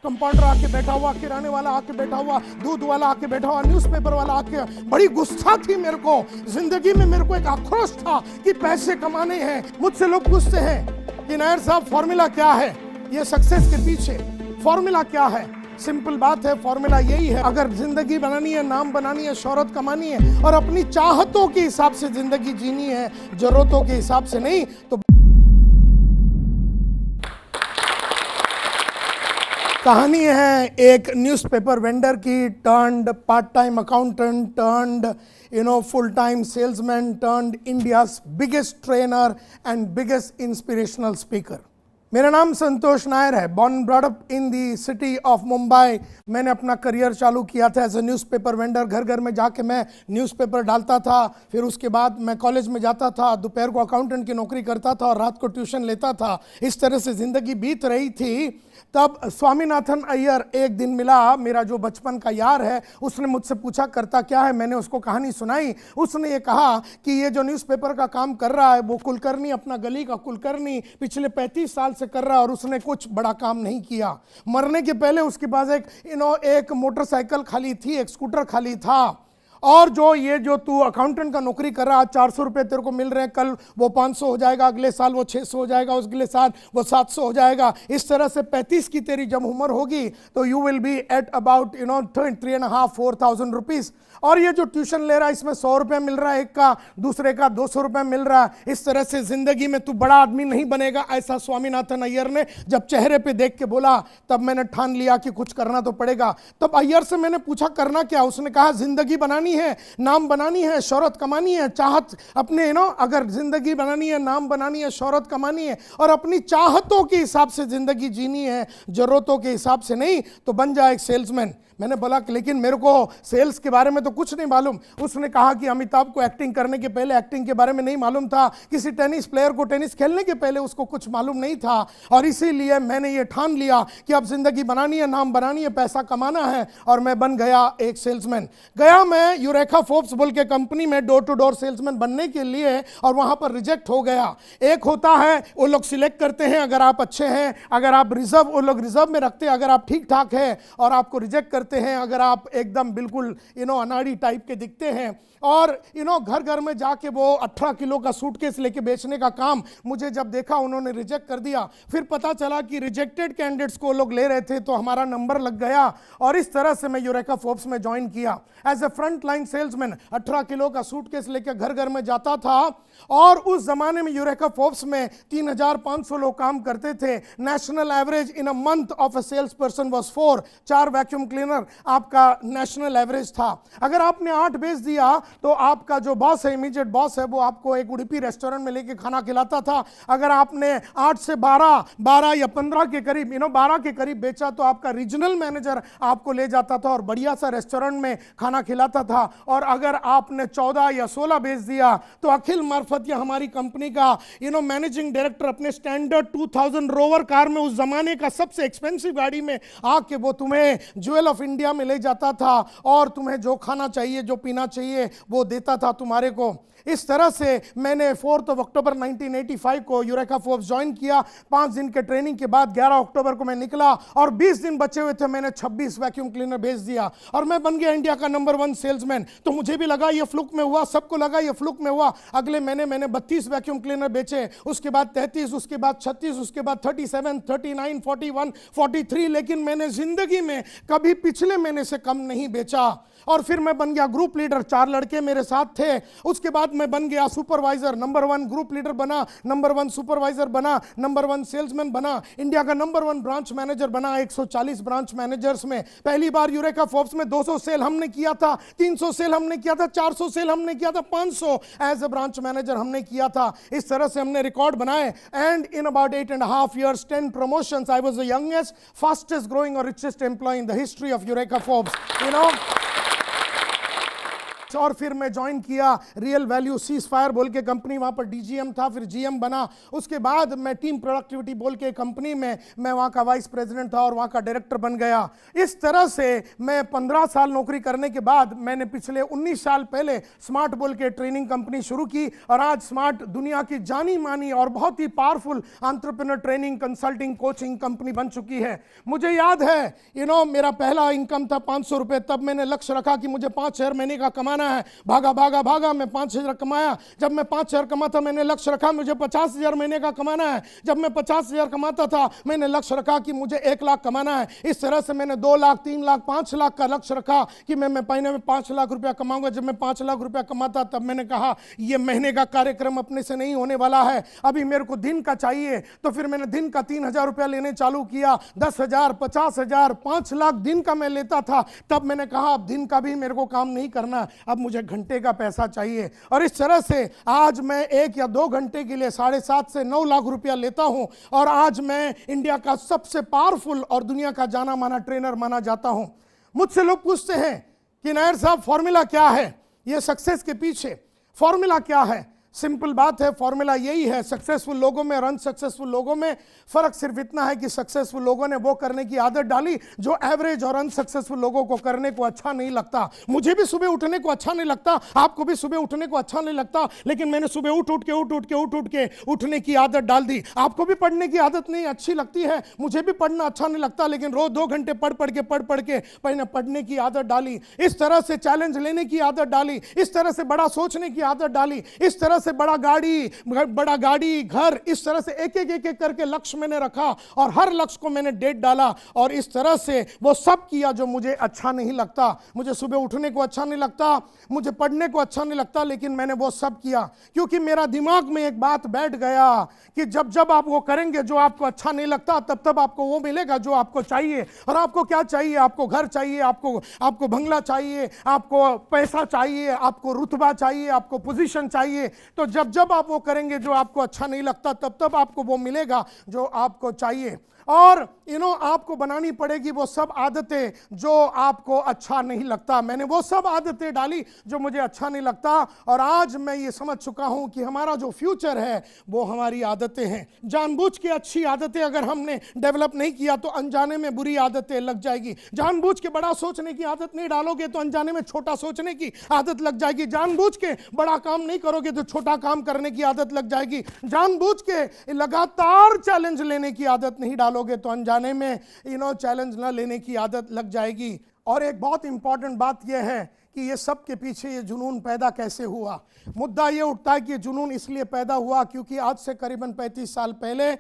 Compounder आके बैठा हुआ, किराने वाला आके बैठा हुआ, दूध वाला आके बैठा हुआ, न्यूज़पेपर वाला आके, बड़ी गुस्सा थी मेरे को जिंदगी में। मेरे को एक आक्रोश था कि पैसे कमाने हैं। मुझसे लोग पूछते हैं कि नायर साहब फॉर्मूला क्या है, ये सक्सेस के पीछे फॉर्मूला क्या है? सिंपल बात है, फॉर्मूला यही है, अगर जिंदगी बनानी है, नाम बनानी है, शोहरत कमानी है और अपनी चाहतों के हिसाब से जिंदगी जीनी है, जरूरतों के हिसाब से नहीं, तो कहानी है एक न्यूज़पेपर वेंडर की, turned part time accountant, turned full time salesman, turned India's biggest trainer and biggest inspirational speaker. मेरा नाम संतोष नायर है। Born brought up in the city of Mumbai. मैंने अपना करियर चालू किया था एज ए न्यूज़पेपर वेंडर। घर घर में जाके मैं न्यूज़पेपर डालता था। फिर उसके बाद मैं कॉलेज में जाता था, दोपहर को अकाउंटेंट की नौकरी करता था और रात को ट्यूशन लेता था। इस तरह से ज़िंदगी बीत रही थी। तब स्वामीनाथन अय्यर एक दिन मिला, मेरा जो बचपन का यार है। उसने मुझसे पूछा करता क्या है, मैंने उसको कहानी सुनाई। उसने ये कहा कि ये जो न्यूज़पेपर का काम कर रहा है वो कुलकर्णी, अपना गली का कुलकर्णी पिछले 35 साल से कर रहा है और उसने कुछ बड़ा काम नहीं किया। मरने के पहले उसके पास एक मोटरसाइकिल खाली थी, एक स्कूटर खाली था। और जो तू अकाउंटेंट का नौकरी कर रहा है, 400 रुपये तेरे को मिल रहे हैं, कल वो 500 हो जाएगा, अगले साल वो 600 हो जाएगा, अगले साल वो 700 हो जाएगा। इस तरह से 35 की तेरी जब उम्र होगी तो you will be at about 3,500-4,000 rupees. और ये जो ट्यूशन ले रहा है इसमें 100 रुपये मिल रहा है एक का, दूसरे का 200 रुपये मिल रहा है। इस तरह से जिंदगी में तू बड़ा आदमी नहीं बनेगा, ऐसा स्वामीनाथन अय्यर ने जब चेहरे पे देख के बोला, तब मैंने ठान लिया कि कुछ करना तो पड़ेगा। तब अय्यर से मैंने पूछा करना क्या? उसने कहा जिंदगी बनानी है, नाम बनानी है, शोहरत कमानी है, चाहत अपने अगर जिंदगी बनानी है, नाम बनानी है, शोहरत कमानी है और अपनी चाहतों के हिसाब से जिंदगी जीनी है, जरूरतों के हिसाब से नहीं, तो बन जाए एक सेल्समैन। मैंने बोला कि लेकिन मेरे को सेल्स के बारे में तो कुछ नहीं मालूम। उसने कहा कि अमिताभ को एक्टिंग करने के पहले एक्टिंग के बारे में नहीं मालूम था, किसी टेनिस प्लेयर को टेनिस खेलने के पहले उसको कुछ मालूम नहीं था, और इसीलिए मैंने ये ठान लिया कि अब जिंदगी बनानी है, नाम बनानी है, पैसा कमाना है, और मैं बन गया एक सेल्समैन। गया मैं यूरेका फोर्ब्स बोल के कंपनी में डोर टू डोर सेल्समैन बनने के लिए, और वहां पर रिजेक्ट हो गया। एक होता है वो लोग सिलेक्ट करते हैं, अगर आप अच्छे हैं, अगर आप रिजर्व, वो लोग रिजर्व में रखते हैं, अगर आप ठीक ठाक है, और आपको रिजेक्ट करते हैं अगर आप एकदम बिल्कुल अनाड़ी टाइप के दिखते हैं। और घर घर में जाके वो 18 किलो का सूटकेस लेके बेचने का काम, मुझे जब देखा उन्होंने रिजेक्ट कर दिया। फिर पता चला कि रिजेक्टेड कैंडिडेट्स को लोग ले रहे थे, तो हमारा नंबर लग गया, और इस तरह से मैं यूरेका फोर्ब्स में ज्वाइन किया as a front line salesman. 18 kilo का सूटकेस लेके घर घर में जाता था, और उस जमाने में यूरेका फोर्ब्स में 3,500 लोग काम करते थे। National average in a month of a sales person was 4 vacuum cleaner आपका नेशनल एवरेज था। अगर आपने 8 बेच दिया तो आपका जो बॉस है, इमीडिएट बॉस है, वो आपको एक उडुपी रेस्टोरेंट में लेके खाना खिलाता था। अगर आपने 8 से 12 या 15 के करीब 12 के करीब बेचा तो आपका रीजनल मैनेजर आपको ले जाता था और बढ़िया सा रेस्टोरेंट में खाना खिलाता था। और अगर आपने 14 या 16 बेच दिया तो अखिल मार्फत या हमारी कंपनी का मैनेजिंग डायरेक्टर अपने स्टैंडर्ड 2000 रोवर कार में, उस जमाने का सबसे एक्सपेंसिव गाड़ी में आके वो तुम्हें ज्वेल ऑफ इंडिया में ले जाता था, और तुम्हें जो खाना चाहिए, जो पीना चाहिए वो देता था तुम्हारे को। इस तरह से मैंने 4 अक्टूबर 1985 को यूरेका फोर्ब्स ज्वाइन किया। 5 दिन के ट्रेनिंग के बाद 11 अक्टूबर को मैं निकला, और 20 दिन बचे हुए थे, मैंने 26 वैक्यूम क्लीनर भेज दिया, और मैं बन गया इंडिया का नंबर 1 सेल्समैन। तो मुझे भी लगा ये फ्लुक में हुआ, सबको लगा ये फ्लुक में हुआ। अगले महीने मैंने 32 वैक्यूम क्लीनर बेचे, उसके बाद 33, उसके बाद 36, उसके बाद 37, 39, 41, 43, लेकिन मैंने जिंदगी में कभी पिछले महीने से कम नहीं बेचा। और फिर मैं बन गया ग्रुप लीडर, 4 लड़के मेरे साथ थे। उसके बाद मैं बन गया सुपरवाइजर, नंबर 1 ग्रुप लीडर बना, नंबर 1 सुपरवाइजर बना, नंबर 1 सेल्समैन बना, इंडिया का नंबर 1 ब्रांच मैनेजर बना। 140 ब्रांच मैनेजर्स में पहली बार यूरेका फोर्ब्स में 200 सेल हमने किया था, 300 सेल हमने किया था, 400 सेल हमने किया था, 500 एज ए ब्रांच मैनेजर हमने किया था। इस तरह से हमने रिकॉर्ड बनाए, and in about 8.5 years 10 promotions, I was the youngest, fastest growing or richest employee in the history of Eureka Forbes. और फिर मैं ज्वाइन किया रियल वैल्यू सीज फायर बोल के कंपनी, वहाँ पर डीजीएम था, फिर जीएम बना। उसके बाद मैं टीम प्रोडक्टिविटी बोल के कंपनी में मैं वहाँ का वाइस प्रेसिडेंट था और वहाँ का डायरेक्टर बन गया। इस तरह से मैं 15 साल नौकरी करने के बाद मैंने पिछले 19 साल पहले स्मार्ट बोल के ट्रेनिंग कंपनी शुरू की और आज स्मार्ट दुनिया की जानी मानी और बहुत ही powerful entrepreneur training consulting coaching company बन चुकी है। मुझे याद है मेरा पहला इनकम था 500 रुपए। तब मैंने लक्ष्य रखा कि मुझे 5,000 महीने का कमाना है। भागा भागा भागा मैं 5,000 कमाया। जब मैं 5,000 कमाता मैंने लक्ष्य रखा मुझे 50,000 महीने का कमाना है। जब मैं 50,000 कमाता था मैंने लक्ष्य रखा कि मुझे 1 लाख कमाना है। इस तरह से मैंने 2 लाख 3 लाख 5 लाख का लक्ष्य रखा कि मैं महीने में 5 लाख रुपया कमाऊंगा। जब मैं 5 लाख रुपया कमाता तब मैंने कहा यह महीने का कार्यक्रम अपने से नहीं होने वाला है, अभी मेरे को दिन का चाहिए। तो फिर मैंने दिन का 3,000 रुपया लेने चालू किया। 10,000 50,000 5 लाख दिन का मैं लेता था। तब मैंने कहा अब दिन का भी मेरे को काम नहीं करना, अब मुझे घंटे का पैसा चाहिए। और इस तरह से आज मैं 1 या 2 घंटे के लिए 7.5 से 9 लाख रुपया लेता हूं और आज मैं इंडिया का सबसे पावरफुल और दुनिया का जाना माना ट्रेनर माना जाता हूं। मुझसे लोग पूछते हैं कि नायर साहब फॉर्मूला क्या है, ये सक्सेस के पीछे फॉर्मूला क्या है? सिंपल बात है, फॉर्मूला यही है। सक्सेसफुल लोगों में और अनसक्सेसफुल लोगों में फर्क सिर्फ इतना है कि सक्सेसफुल लोगों ने वो करने की आदत डाली जो एवरेज और अनसक्सेसफुल लोगों को करने को अच्छा नहीं लगता। मुझे भी सुबह उठने को अच्छा नहीं लगता, आपको भी सुबह उठने को अच्छा नहीं लगता, लेकिन मैंने सुबह उठ के उठने की आदत डाल दी। आपको भी पढ़ने की आदत नहीं अच्छी लगती है, मुझे भी पढ़ना अच्छा नहीं लगता, लेकिन रोज 2 घंटे पढ़ के मैंने पढ़ने की आदत डाली। इस तरह से चैलेंज लेने की आदत डाली, इस तरह से बड़ा सोचने की आदत डाली, इस तरह से बड़ा गाड़ी घर, इस तरह से एक एक करके लक्ष्य मैंने रखा और हर लक्ष्य को मैंने डेट डाला और इस तरह से वो सब किया जो मुझे अच्छा नहीं लगता। मुझे सुबह उठने को अच्छा नहीं लगता, मुझे पढ़ने को अच्छा नहीं लगता, लेकिन मैंने वो सब किया क्योंकि मेरा दिमाग में एक बात बैठ गया कि जब जब आप वो करेंगे जो आपको अच्छा नहीं लगता तब तब आपको वो मिलेगा जो आपको चाहिए। और आपको क्या चाहिए? आपको घर चाहिए, आपको बंगला चाहिए, आपको पैसा चाहिए, आपको रुतबा चाहिए, आपको पोजीशन चाहिए। तो जब जब आप वो करेंगे जो आपको अच्छा नहीं लगता तब तब आपको वो मिलेगा जो आपको चाहिए। और आपको बनानी पड़ेगी वो सब आदतें जो आपको अच्छा नहीं लगता। मैंने वो सब आदतें डाली जो मुझे अच्छा नहीं लगता और आज मैं ये समझ चुका हूं कि हमारा जो फ्यूचर है वो हमारी आदतें हैं। जानबूझ के अच्छी आदतें अगर हमने डेवलप नहीं किया तो अनजाने में बुरी आदतें लग जाएगी। जानबूझ के बड़ा सोचने की आदत नहीं डालोगे तो अनजाने में छोटा सोचने की आदत लग जाएगी। जानबूझ के बड़ा काम नहीं करोगे तो छोटा काम करने की आदत लग जाएगी। जानबूझ के लगातार चैलेंज लेने की आदत नहीं डालोगे तो अनजाने में चैलेंज ना लेने की आदत लग जाएगी। और एक बहुत इंपॉर्टेंट बात यह है कि ये सब के पीछे ये जुनून पैदा कैसे हुआ। मुद्दा ये उठता है कि ये जुनून इसलिए पैदा हुआ क्योंकि आज से करीबन 35 साल पहले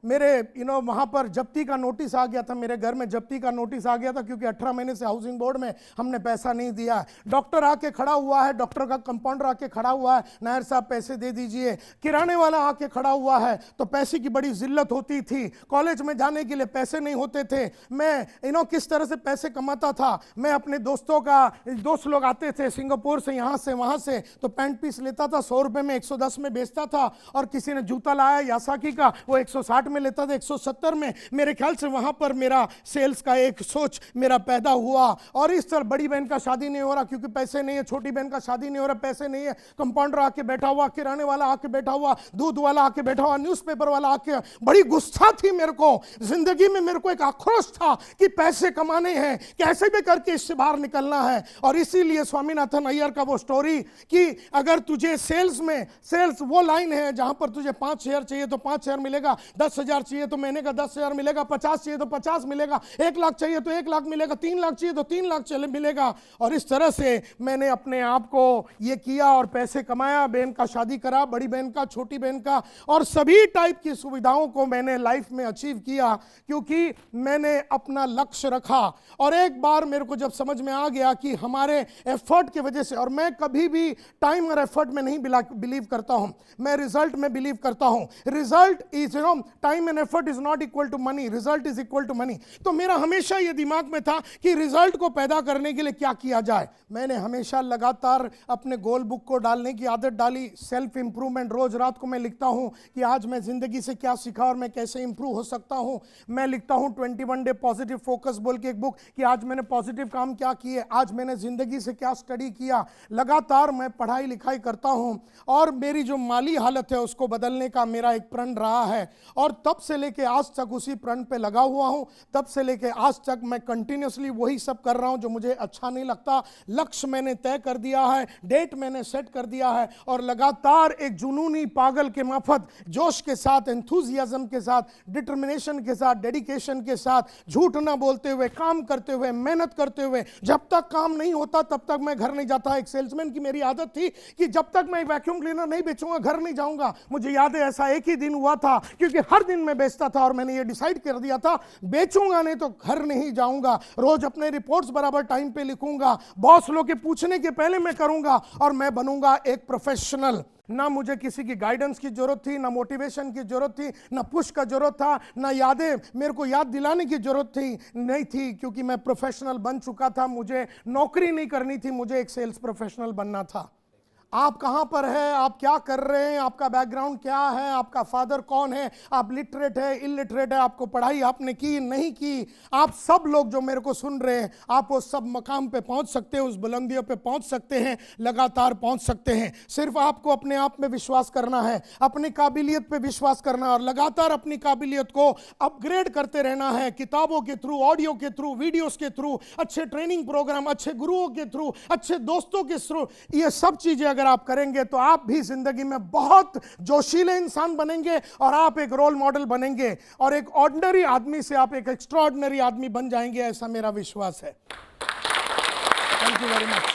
मेरे वहाँ पर जब्ती का नोटिस आ गया था। मेरे घर में जब्ती का नोटिस आ गया था क्योंकि 18 महीने से हाउसिंग बोर्ड में हमने पैसा नहीं दिया। डॉक्टर आके खड़ा हुआ है, डॉक्टर का कंपाउंडर आके खड़ा हुआ है, नायर साहब पैसे दे दीजिए। किराने वाला आके खड़ा हुआ है, तो पैसे की बड़ी जिल्लत होती थी। कॉलेज में जाने के लिए पैसे नहीं होते थे। मैं किस तरह से पैसे कमाता था। मैं अपने दोस्त लोग आते थे सिंगापुर से, यहाँ से वहाँ से, तो पैंट पीस लेता था 100 रुपये में 110 में बेचता था। और किसी ने जूता लाया यासाकी का, वो 160 में लेता था, 170 में। मेरे ख्याल से वहाँ पर मेरा सेल्स का एक सोच मेरा पैदा हुआ। और इस तरह बड़ी बहन का शादी नहीं हो रहा क्योंकि पैसे नहीं है, छोटी बहन का शादी नहीं हो रहा, पैसे नहीं है। कंपाउंडर आके बैठा हुआ, किराने वाला आके बैठा हुआ, दूध वाला आके बैठा हुआ, न्यूज़पेपर वाला आके। बड़ी गुस्सा थी मेरे को जिंदगी में, मेरे को एक आक्रोश था कि पैसे कमाने हैं, कैसे भी करके इससे बाहर निकलना है। और इसीलिए स्वामीनाथन अय्यर का वो स्टोरी कि अगर तुझे सेल्स वो लाइन है जहां पर तुझे 5,000 चाहिए तो 5,000 मिलेगा, 10,000 चाहिए तो महीने का 10,000 मिलेगा, 50 चाहिए तो 50 मिलेगा, 1 लाख चाहिए तो 1 लाख मिलेगा, 3 लाख चाहिए तो 3 लाख मिलेगा। और इस तरह से मैंने अपने आप को ये किया और पैसे कमाया। बहन का शादी करा, बड़ी बहन का, छोटी बहन का, और सभी टाइप की सुविधाओं को मैंने लाइफ में अचीव किया क्योंकि मैंने अपना लक्ष्य रखा। और एक बार मेरे को जब समझ में आ गया कि हमारे एफर्ट की वजह से, और मैं कभी भी टाइम और एफर्ट में नहीं बिलीव करता हूं, मैं रिजल्ट में बिलीव करता हूं। Result is time and effort is not equal to money, result is equal to money. तो मेरा हमेशा ये दिमाग में था कि रिजल्ट को पैदा करने के लिए क्या किया जाए। मैंने हमेशा लगातार अपने गोल बुक को डालने की आदत डाली। सेल्फ इंप्रूवमेंट, रोज रात को मैं लिखता हूं कि आज मैं जिंदगी से क्या सीखा और मैं कैसे इंप्रूव हो सकता हूं। मैं लिखता हूं 21 डे पॉजिटिव फोकस बोल के एक बुक कि आज मैंने पॉजिटिव काम क्या किए, आज मैंने मैंने ज़िंदगी से क्या स्टडी किया। लगातार मैं पढ़ाई लिखाई करता हूँ और मेरी जो माली हालत है उसको बदलने का मेरा एक प्रण रहा है और तब से लेके आज तक उसी प्रण पे लगा हुआ हूँ। तब से लेके आज तक मैं कंटिन्यूसली वही सब कर रहा हूँ जो मुझे अच्छा नहीं लगता। लक्ष्य मैंने तय कर दिया है, डेट मैंने सेट कर दिया है और लगातार एक जुनूनी पागल के माफत जोश के साथ, एंथुजियाज्म के साथ, डिटर्मिनेशन के साथ, डेडिकेशन के साथ, झूठ ना बोलते हुए, काम करते हुए, मेहनत करते हुए, जब तक काम नहीं होता तब तक मैं घर नहीं जाता। एक सेल्समैन की मेरी आदत थी कि जब तक मैं वैक्यूम क्लीनर नहीं बेचूंगा घर नहीं जाऊंगा। मुझे याद है ऐसा एक ही दिन हुआ था, क्योंकि हर दिन मैं बेचता था और मैंने ये डिसाइड कर दिया था बेचूंगा नहीं तो घर नहीं जाऊंगा। रोज अपने रिपोर्ट्स बराबर टाइम पे लिखूंगा, बॉस लोग के पूछने के पहले मैं करूंगा और मैं बनूंगा एक प्रोफेशनल। ना मुझे किसी की गाइडेंस की जरूरत थी, ना मोटिवेशन की जरूरत थी, ना पुश का जरूरत था, ना यादें मेरे को याद दिलाने की जरूरत थी नहीं थी, क्योंकि मैं प्रोफेशनल बन चुका था। मुझे नौकरी नहीं करनी थी, मुझे एक सेल्स प्रोफेशनल बनना था। आप कहाँ पर है, आप क्या कर रहे हैं, आपका बैकग्राउंड क्या है, आपका फादर कौन है, आप लिटरेट है, इलिटरेट है, आपको पढ़ाई आपने की नहीं की, आप सब लोग जो मेरे को सुन रहे हैं, आप वो सब मकाम पे पहुंच सकते हैं, उस बुलंदियों पे पहुंच सकते हैं, लगातार पहुंच सकते हैं। सिर्फ आपको अपने आप में विश्वास करना है, अपनी काबिलियत पे विश्वास करना है और लगातार अपनी काबिलियत को अपग्रेड करते रहना है, किताबों के थ्रू, ऑडियो के थ्रू, वीडियोस के थ्रू, अच्छे ट्रेनिंग प्रोग्राम, अच्छे गुरुओं के थ्रू, अच्छे दोस्तों के थ्रू। ये सब चीजें अगर आप करेंगे तो आप भी जिंदगी में बहुत जोशीले इंसान बनेंगे और आप एक रोल मॉडल बनेंगे और एक ऑर्डिनरी आदमी से आप एक एक्स्ट्राऑर्डिनरी आदमी बन जाएंगे, ऐसा मेरा विश्वास है। Thank you very much.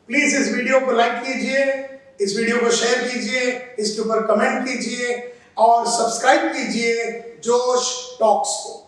Please इस वीडियो को लाइक कीजिए, इस वीडियो को शेयर कीजिए, इसके ऊपर कमेंट कीजिए और सब्सक्राइब कीजिए जोश टॉक्स को।